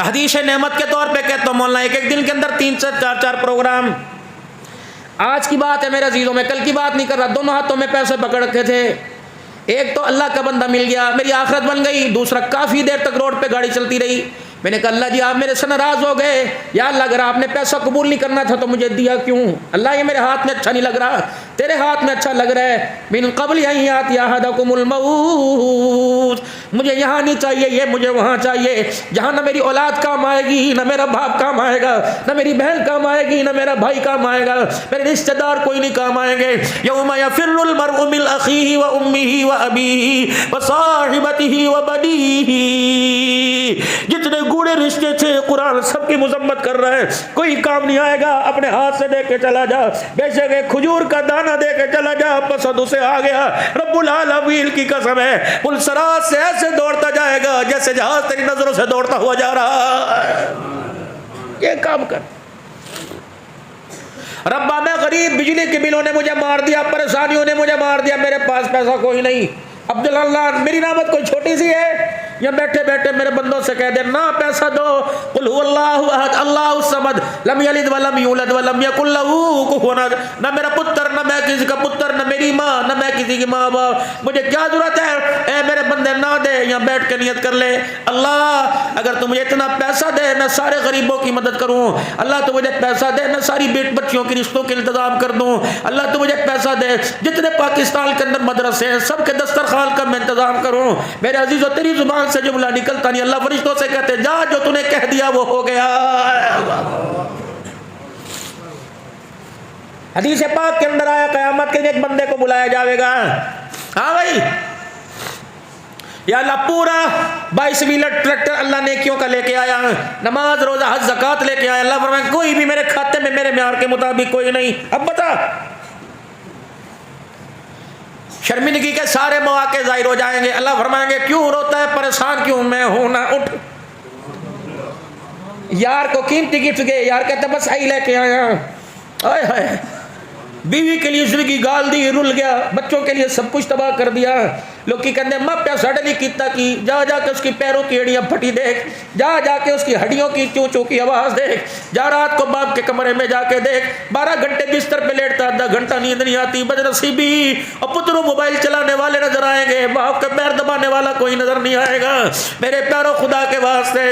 تحدیث نعمت کے طور پہ کہتا ہوں مولانا ایک دن کے اندر 3 سے 4 پروگرام. آج کی بات ہے میرے عزیزوں، میں کل کی بات نہیں کر رہا. دونوں ہاتھوں میں پیسے پکڑ رکھے تھے. ایک تو اللہ کا بندہ مل گیا، میری آخرت بن گئی. دوسرا کافی دیر تک روڈ پہ گاڑی چلتی رہی. میں نے کہا اللہ جی آپ میرے سے ناراض ہو گئے. یا اللہ اگر آپ نے پیسہ قبول نہیں کرنا تھا تو مجھے دیا کیوں؟ اللہ یہ میرے ہاتھ میں اچھا نہیں لگ رہا، تیرے ہاتھ میں اچھا لگ رہا ہے. من قبل ان یاتی احدکم الموت، مجھے یہاں نہیں چاہیے، یہ مجھے وہاں چاہیے جہاں نہ میری اولاد کام آئے گی، نہ میرا باپ کام آئے گا، نہ میری بہن کام آئے گی، نہ میرا بھائی کام آئے گا، میرے رشتہ دار کوئی نہیں کام آئیں گے. یوم یفر المرء من اخیہ وامہ وابیہ وصاحبتہ وبنیہ. جتنے گوڑے رشتے تھے قرآن سب کی مذمت کر رہا ہے. کوئی کام نہیں آئے گا، اپنے ہاتھ سے دے کے چلا جا. بے شک ایک کھجور کا دانہ دے کے چلا جا، پسند اسے آ گیا. رب العالمین کی قسم ہے پل صراط سے ایسے دوڑتا جائے گا جیسے جہاز تیری نظروں سے دوڑتا ہوا جا رہا ہے. یہ کام کر. ربا میں غریب، بجلی کے بلوں نے مجھے مار دیا، پریشانیوں نے مجھے مار دیا، میرے پاس پیسہ کوئی نہیں. عبداللہ میری رحمت کوئی چھوٹی سی ہے؟ یا بیٹھے بیٹھے میرے بندوں سے کہہ دے نہ پیسہ دو. قل هو اللہ احد اللہ الصمد لم یلد ولم یولد ولم یکن له کفوا احد. نہ میرا پتر، نہ میں کسی کا پتر، نہ میری ماں، نہ میں کسی کی ماں باپ. مجھے کیا ضرورت ہے؟ اے میرے بندے نہ دے، یا بیٹھ کے نیت کر لے اللہ اگر تو مجھے اتنا پیسہ دے میں سارے غریبوں کی مدد کروں. اللہ تو مجھے پیسہ دے میں ساری بچیوں کی رشتوں کے انتظام کر دوں. اللہ تو مجھے پیسہ دے جتنے پاکستان کے اندر مدرسے ہیں سب کے دسترخوان کا میں انتظام کروں. میرے عزیزو تیری زبان سے جملہ نکلتا نہیں، اللہ فرشتوں سے کہتے جا جو تو نے کہہ دیا وہ ہو گیا. حدیث پاک کے اندر آیا قیامت کے ایک بندے کو بلایا جاوے گا. ہاں بھائی یا اللہ پورا 22 ویلر ٹریکٹر اللہ نیکیوں کا لے کے آیا، نماز روزہ حج زکات لے کے آیا. اللہ فرمائے کوئی بھی میرے کھاتے میں میرے معیار کے مطابق کوئی نہیں. اب بتا شرمندگی کے سارے مواقع ظاہر ہو جائیں گے. اللہ فرمائیں گے کیوں روتا ہے، پریشان کیوں؟ میں ہوں نا، اٹھ. یار کو قیمتی گفٹ گئے، یار کہتے بس آئی لے کے آیا. آئے ہائے بیوی کے لیے زندگی گال دی، رل گیا، بچوں کے لیے سب کچھ تباہ کر دیا. لوگ کی کہتے ہیں ماں پیسہ ڈلی کیتا کی، جا جا کے اس کی پیروں کی ہڈیاں پھٹی دیکھ، جا جا کے اس کی ہڈیوں کی چوں چوں کی آواز دیکھ، جا رات کو باپ کے کمرے میں جا کے دیکھ 12 گھنٹے بستر پہ لیٹتا، 10 گھنٹہ نیند نہیں آتی. بدنصیبی اور پتروں موبائل چلانے والے نظر آئیں گے، باپ کے پیر دبانے والا کوئی نظر نہیں آئے گا. میرے پیاروں خدا کے واسطے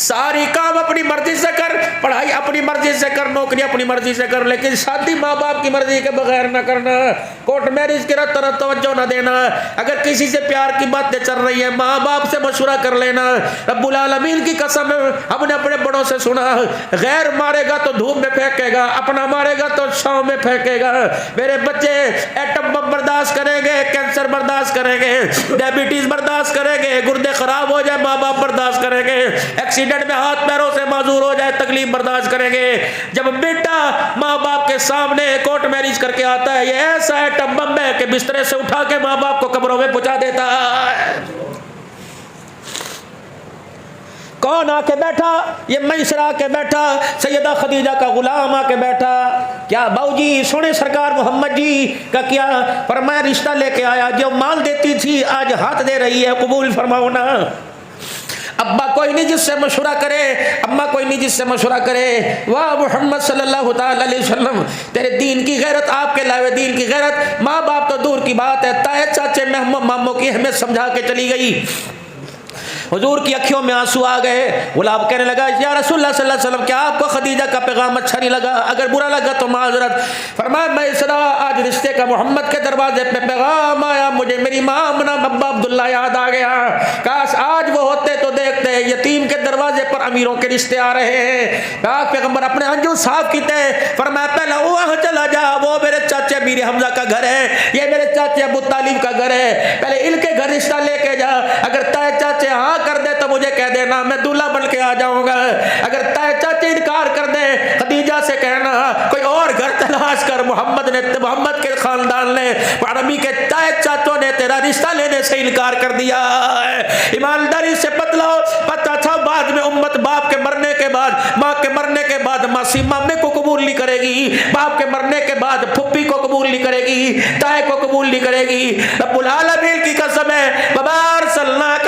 ساری کام اپنی مرضی سے کر، پڑھائی اپنی مرضی سے کر، نوکری اپنی مرضی سے کر، لیکن شادی ماں باپ کی مرضی کے بغیر نہ کرنا. کورٹ میرج کی طرف توجہ نہ دینا. اگر کسی سے پیار کی باتیں چل رہی ہیں ماں باپ سے مشورہ کر لینا. رب العالمین کی قسم ہم نے اپنے بڑوں سے سنا غیر مارے گا تو دھوپ میں پھینکے گا، اپنا مارے گا تو چھاؤں میں پھینکے گا. میرے بچے ایٹم بم برداشت کریں گے، کینسر برداشت کریں گے، ڈائبٹیز برداشت کریں گے، گردے خراب ہو جائے ماں باپ برداشت کریں گے، ایکسیڈنٹ میں ہاتھ پیروں سے معذور ہو جائے تکلیف برداشت کریں گے. جب بیٹا ماں باپ کے سامنے کورٹ میرج کر کے آتا ہے یہ ایسا ایٹم بم ہے کہ بسترے سے اٹھا کے ماں باپ کو قبروں میں پہنچا دیتا ہے. کون آ کے بیٹھا؟ یہ میسر آ کے بیٹھا، سیدہ خدیجہ کا غلام آ کے بیٹھا. کیا باؤ جی سونے سرکار محمد جی کا کیا؟ فرمایا رشتہ لے کے آیا، جو مال دیتی تھی آج ہاتھ دے رہی ہے، قبول فرماؤ نا. ابا کوئی نہیں جس سے مشورہ کرے، اماں کوئی نہیں جس سے مشورہ کرے. واہ محمد صلی اللہ تعالی علیہ وسلم تیرے دین کی غیرت، آپ کے لائے دین کی غیرت. ماں باپ تو دور کی بات ہے، تائے چاچے ماموں کی ہمیں سمجھا کے چلی گئی. حضور کی اکھیوں میں آنسو آ گئے. غلام کہنے لگا یا رسول اللہ صلی اللہ علیہ وسلم کیا آپ کو خدیجہ کا پیغام اچھا نہیں لگا؟ اگر برا لگا تو معذرت. فرمایا میں اسرا آج رشتے کا محمد کے دروازے پہ پیغام آیا، مجھے میری ماں آمنہ ابا عبداللہ یاد آ گیا. کاش آج وہ ہوتے تو دیکھتے یتیم کے دروازے پر امیروں کے رشتے آ رہے ہیں. پاک پیغمبر اپنے ہنجو صاف کیتے. فرمایا پہلا وہاں چلا جا، وہ میرے چاچے امیر حمزہ کا گھر ہے، یہ میرے چاچے ابو طالب کا گھر ہے، پہلے ان کے گھر رشتہ لے کے جا. اگر تائے چاچے ہاں کر دے تو مجھے کہہ دینا، میں دولہا بن کے آ جاؤں گا. اگر تائے چاچے انکار کر دے خدیجہ سے کہنا کوئی اور گھر تلاش کر. محمد کے خاندان نے عربی کے تائے چاچوں نے تیرا رشتہ لینے سے انکار کر دیا. ایمانداری سے بتلاؤ، پتہ تھا بعد میں امت باپ کے مرنے کے بعد، ماں کے مرنے کے بعد ماسی مامے کو قبول نہیں کرے گی، باپ کے مرنے کے بعد پھپھی کو قبول نہیں کرے گی، تائے کو قبول نہیں کرے گی. رب العالمین کی قسم ہے وما ارسلناک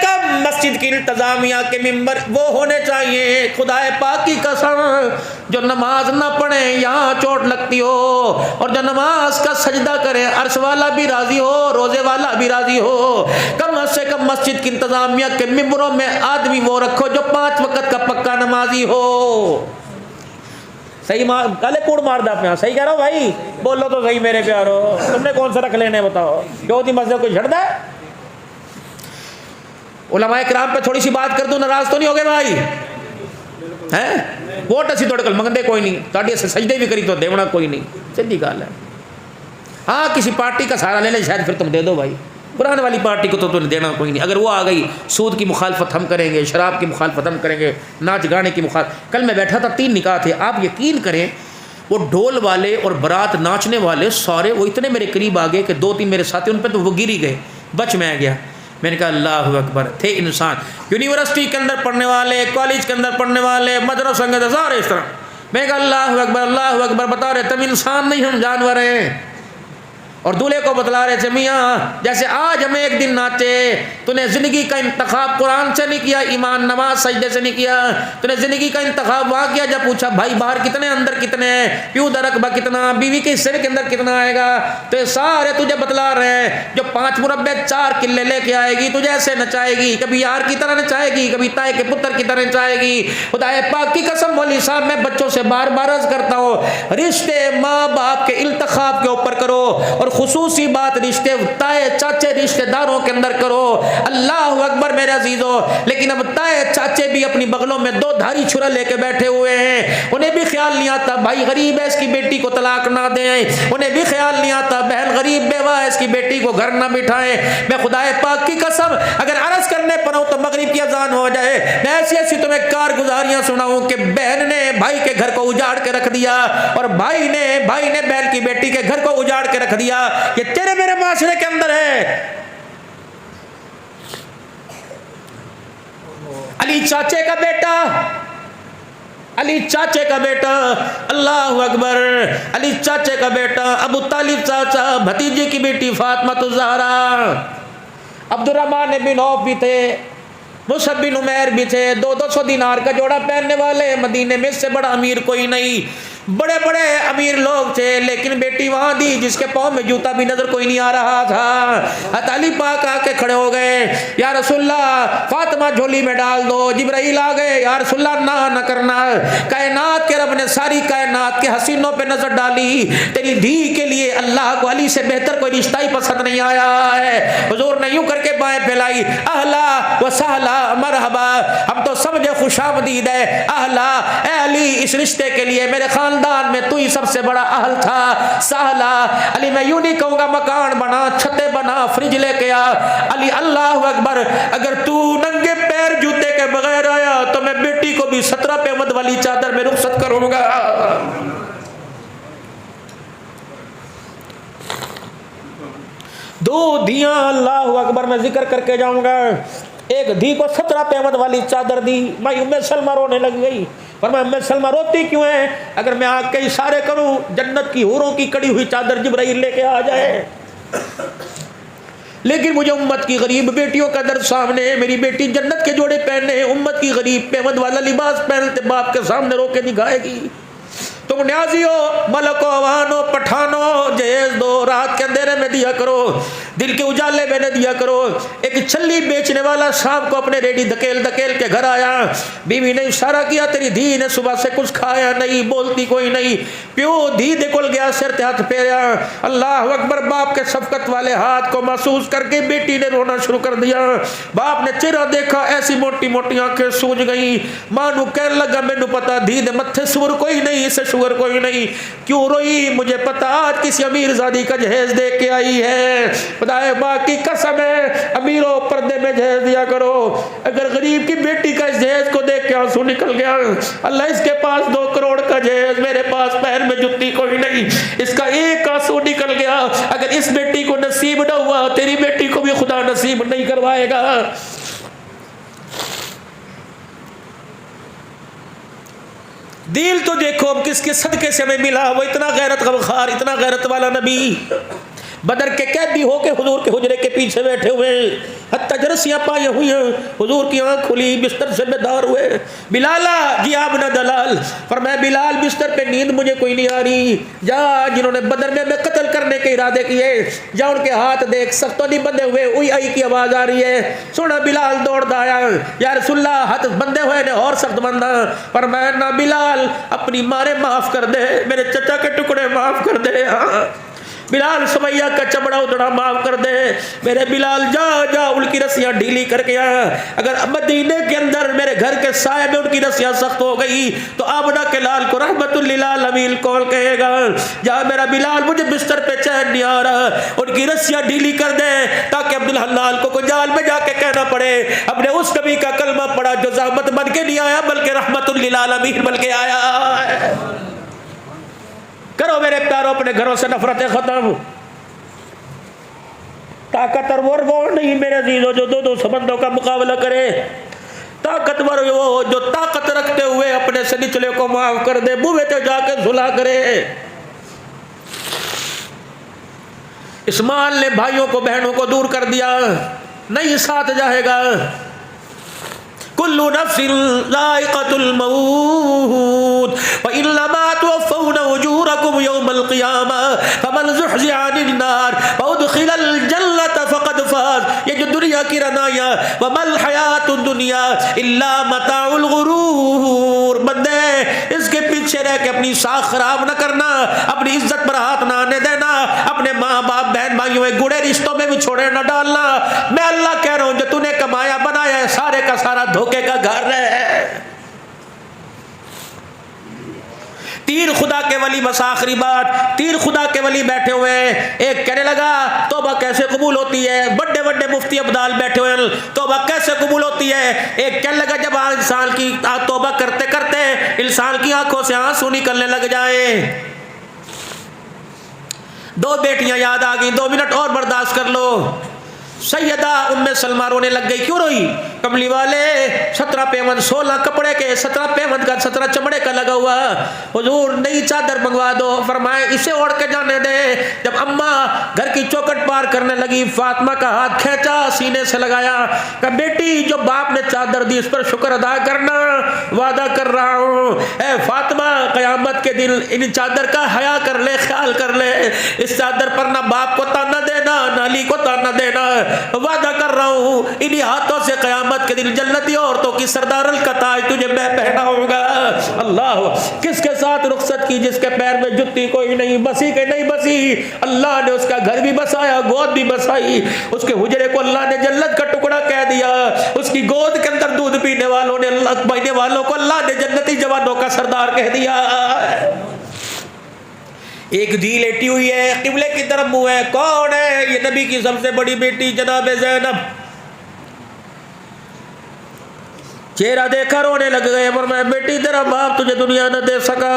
کم مسجد کی انتظامیہ کے ممبر وہ ہونے چاہیے خدا پاک کی قسم جو نماز نہ پڑھے یہاں چوٹ لگتی ہو، اور جو نماز کا سجدہ کرے عرش والا بھی راضی ہو، روزے والا بھی راضی ہو۔ کم سے کم مسجد کی انتظامیہ کے ممبروں میں آدمی وہ رکھو جو 5 وقت کا پکا نمازی ہو۔ صحیح کالے کوڑ مار دا پیا، صحیح کہہ رہا ہو بھائی، بولو تو صحیح میرے پیارو، تم نے کون سا رکھ لینے بتاؤ؟ جو دی مسجد کو جھڑ دا ہے۔ علماء کرام پہ تھوڑی سی بات کر دوں ناراض تو نہیں ہوگے بھائی؟ ہیں ووٹ اسی توڑ کل منگدے کوئی نہیں، تاڑی سے سجدے بھی کری تو دیونا کوئی نہیں، سیدھی گال ہے۔ ہاں کسی پارٹی کا سہارا لے لے شاید پھر تم دے دو بھائی، قرآن والی پارٹی کو تو تمہیں دینا کوئی نہیں۔ اگر وہ آ گئی سود کی مخالفت ہم کریں گے، شراب کی مخالفت ہم کریں گے، ناچ گانے کی مخالفت۔ کل میں بیٹھا تھا 3 نکاح تھے، آپ یقین کریں وہ ڈھول والے اور برات ناچنے والے سارے وہ اتنے میرے قریب آ گئے کہ 2-3 میرے ساتھی ان پہ تو وہ گر ہی گئے، بچ میں گیا۔ میں نے کہا اللہ اکبر، تھے انسان یونیورسٹی کے اندر پڑھنے والے، کالج کے اندر پڑھنے والے، مدرسہ کے اندر سارے اس طرح۔ میں نے کہا اللہ اکبر بتا رہے تم انسان نہیں ہم جانور ہیں۔ اور دولہے کو بتلا رہے تھے میاں جیسے آج ہمیں ایک دن ناچے، تو نے زندگی کا انتخاب قرآن سے نہیں کیا، ایمان نماز سجدے سے نہیں کیا، تو نے زندگی کا انتخاب وہاں کیا جب پوچھا بھائی باہر کتنے اندر کتنے، پیو درقبہ کتنا، بیوی کے حصے کے اندر کتنا آئے گا، تو یہ سارے تجھے بتلا رہے ہیں۔ جو 5 مربع 4 کلے لے کے آئے گی تجھے ایسے نچائے گی، کبھی یار کی طرح نچائے گی، کبھی تائے کے پتر کی طرح نچائے گی۔ خدا پاک کی قسم مولوی صاحب میں بچوں سے بار بار عرض کرتا ہوں رشتے ماں باپ کے انتخاب کے اوپر کرو، اور خصوصی بات رشتے تائے چاچے رشتے داروں کے اندر کرو۔ اللہ اکبر میرے عزیزو، لیکن اب تائے چاچے بھی اپنی بغلوں میں 2 دھاری چھرا لے کے بیٹھے ہوئے ہیں، انہیں بھی خیال نہیں آتا بھائی غریب ہے اس کی بیٹی کو طلاق نہ دیں، انہیں بھی خیال نہیں آتا بہن غریب بیوہ ہے اس کی بیٹی کو گھر نہ بٹھائیں۔ میں خدا پاک کی قسم اگر عرض کرنے پر ہوں تو مغرب کی اذان ہو جائے، میں ایسی تمہیں کارگزاریاں سناؤں کہ بہن نے بھائی کے گھر کو اجاڑ کے رکھ دیا، اور بھائی نے بہن کی بیٹی کے گھر کو اجاڑ کے رکھ دیا۔ یہ تیرے میرے معاشرے کے اندر ہے۔ علی چاچے کا بیٹا، علی چاچے کا بیٹا، اللہ اکبر، علی چاچے کا بیٹا، ابو طالب چاچا، بھتیجے کی بیٹی فاطمہ الزہرا، عبد الرحمن بن عوف بھی تھے، مصعب بن عمیر بھی تھے، 200 دینار کا جوڑا پہننے والے، مدینے میں اس سے بڑا امیر کوئی نہیں۔ بڑے بڑے امیر لوگ تھے، لیکن بیٹی وہاں دی جس کے پاؤں میں جوتا بھی نظر کوئی نہیں آ رہا تھا۔ علی پاک آ کے کھڑے ہو گئے، یا رسول اللہ فاطمہ جھولی میں ڈال دو۔ جبرائیل آ گئے، یا رسول اللہ نہ کرنا، کائنات کے رب نے ساری کائنات کے حسینوں پہ نظر ڈالی، تیری دھی کے لیے اللہ کو علی سے بہتر کوئی رشتہ ہی پسند نہیں آیا ہے۔ حضور نے یوں کر کے بائیں پھیلائی، اہلا و سہلا مرحبا، ہم تو سمجھے خوش آمدید ہے، اہلا اے علی اس رشتے کے لیے میرے خاندان میں تو ہی سب سے بڑا اہل تھا، سہلا علی میں یوں نہیں کہوں گا مکان بنا، چھتے بنا، فریج لے کے آ، علی اللہ اکبر اگر تو ننگے پیر جوتے کے بغیر آیا تو میں بیٹی کو بھی 17 پیمد والی چادر میں رخصت کروں گا۔ دو دھیاں اللہ اکبر میں ذکر کر کے جاؤں گا، ایک دھی کو 17 پیمد والی چادر دی، میں ام سلمہ رونے لگ گئی، پر میں ام سلمہ روتی کیوں ہے؟ اگر میں آگ کے اشارے کروں جنت کی حوروں کی کڑی ہوئی چادر جبرائیل لے کے آ جائے، لیکن مجھے امت کی غریب بیٹیوں کا درد سامنے ہے، میری بیٹی جنت کے جوڑے پہننے ہیں، امت کی غریب پیمد والا لباس پہنتے باپ کے سامنے رو کے دکھائے گی۔ تم نیازی ہو، ملک و عوانو، پٹھانو، جہیز دو، رات کے اندھیرے میں دیا کرو، دل کے اجالے میں نہ دیا کرو۔ ایک چھلی بیچنے والا شام کو اپنے ریڈی دھکیل دھکیل کے گھر آیا، بیوی نے اشارہ کیا تیری دھی نے صبح سے کچھ کھایا نہیں، بولتی کوئی نہیں، پیو دھی دکل گیا، سر تے ہاتھ پھیرا، اللہ اکبر، باپ کے شفقت والے ہاتھ کو محسوس کر کے بیٹی نے رونا شروع کر دیا۔ باپ نے چہرہ دیکھا، ایسی موٹی موٹی آنکھیں سوج گئی، ماں نو کہنے لگا مینوں پتا دھی دے متھے سور کوئی نہیں، اسے شوگر کوئی نہیں، کیوں روئی؟ مجھے پتا آج کسی امیر زادی کا جہیز دے کے آئی ہے۔ خدا پاک کی قسم ہے امیروں پردے میں جہیز دیا کرو۔ اگر غریب کی بیٹی کا اس جہیز کو دیکھ کے آنسو نکل گیا، اللہ اس کے پاس 2 کروڑ کا جہیز، میرے پاس پیر میں جتی کوئی نہیں، اس کا ایک آنسو نکل گیا، اگر اس بیٹی کو نصیب نہ ہوا تیری بیٹی کو بھی خدا نصیب نہیں کروائے گا۔ دل تو دیکھو اب کس کے صدقے سے ہمیں ملا، وہ اتنا غیرت غمخوار، اتنا غیرت والا نبی۔ بدر کے قیدی ہو کے حضور کے حجرے کے پیچھے بیٹھے ہوئے، حتیٰ رسیاں پائی ہوئی ہیں، حضور کی آنکھ کھلی، بستر سے بیدار ہوئے۔ بلالا جی آپ نہ دلال، فرمایا بلال بستر پہ نیند مجھے کوئی نہیں آ رہی، جا جنہوں نے بدر میں قتل کرنے کے ارادے کیے جا ان کے ہاتھ دیکھ، سختوں نہیں بندے ہوئے، اوئی آئی کی آواز آ رہی ہے۔ سونا بلال دوڑ آیا، یا رسول اللہ ہاتھ بندے ہوئے نے اور سخت بندہ، فرمایا نہ بلال اپنی مارے معاف کر دے، میرے چچا کے ٹکڑے معاف کر دے، ہاں بلال سمیہ کا چمڑا اتنا معاف کر دے، میرے بلال جا جا ان کی رسیاں ڈھیلی کر کے آ، اگر مدینے کے اندر میرے گھر کے سائے میں ان کی رسیاں سخت ہو گئی تو آمنہ کے لال کو رحمت للعالمین کون کہے گا؟ جا میرا بلال مجھے بستر پہ چین نہیں آ رہا، ان کی رسیاں ڈھیلی کر دے تاکہ عبدالحلال کو جال میں جا کے کہنا پڑے ہم نے اس نبی کا کلمہ پڑھا جو زحمت بن کے نہیں آیا بلکہ رحمت للعالمین بن کے آیا ہے۔ کرو میرے پیاروں اپنے گھروں سے نفرتیں ختم۔ طاقتور وہ نہیں میرے عزیزوں جو دو سمندوں کا مقابلہ کرے، طاقتور وہ جو طاقت رکھتے ہوئے اپنے سے نچلے کو معاف کر دے، بوے تے جا کے صلح کرے۔ اس مال نے بھائیوں کو بہنوں کو دور کر دیا، نہیں ساتھ جائے گا۔ کل نفس ذائقۃ الموت وانما توفون اجورکم یوم القیامہ فمن زحزح عن النار وادخل الجنة فقد فاز۔ یہ جو دنیا کی رنایاں، وما الحیات الدنیا الا متاع الغرور، بندے اس کے پیچھے رہ کے اپنی ساکھ خراب نہ کرنا، اپنی عزت پر ہاتھ نہ آنے دینا، اپنے ماں باپ بہن بھائیوں میں گڑے رشتوں میں بھی چھوڑے نہ ڈالنا۔ میں اللہ کہہ رہا ہوں جو تو نے کمایا بنایا ہے سارے کا سارا دھوکے کا گھر ہے۔ تیر خدا کے ولی، بس آخری بات، تیر خدا کے ولی بیٹھے ہوئے ہیں، ایک کہنے لگا توبہ کیسے قبول ہوتی ہے، بڑے بڑے مفتی ابدال بیٹھے ہوئے ہیں، توبہ کیسے قبول ہوتی ہے۔ ایک کہنے لگا جب انسان کی توبہ کرتے کرتے انسان کی آنکھوں سے آنسو نکلنے لگ جائے۔ دو بیٹیاں یاد آ گئی، 2 منٹ اور برداشت کر لو۔ سیدہ ام سلمہ رونے لگ گئی، کیوں روئی؟ کملی والے 17 پیمند 16 کپڑے کے، 17 پیمند کا 17 چمڑے کا لگا ہوا، حضور نئی چادر منگوا دو۔ فرمائے اسے اوڑھ کے جانے دے۔ جب اماں گھر کی چوکٹ پار کرنے لگی، فاطمہ کا ہاتھ کھینچا، سینے سے لگایا، کہا بیٹی جو باپ نے چادر دی اس پر شکر ادا کرنا، وعدہ کر رہا ہوں اے فاطمہ قیامت کے دن ان چادر کا حیا کر لے، خیال کر لے، اس چادر پر نہ باپ کو تانا دینا نہ علی کو تانا دینا، وعدہ کر رہا ہوں انہی ہاتھوں سے قیامت کے دن جنتی عورتوں کی سردارل کا تاج تجھے میں پہناؤں گا۔ اللہ کس کے ساتھ رخصت کی؟ جس کے پیر میں جتی کوئی نہیں، بسی کے نہیں بسی، اللہ نے اس کا گھر بھی بسایا، گود بھی بسائی، اس کے حجرے کو اللہ نے جنت کا ٹکڑا کہہ دیا، اس کی گود کے اندر دودھ پینے والوں نے اللہ پینے والوں کو اللہ نے جنتی جوانوں کا سردار کہہ دیا۔ ایک دھی لیٹی ہوئی ہے، قبلے کی طرف منہ ہے، کون ہے؟ یہ نبی کی سب سے بڑی بیٹی جناب زینب۔ چہرہ دیکھا رونے لگ گئے، فرمایا بیٹی تیرا باپ تجھے دنیا نہ دے سکا،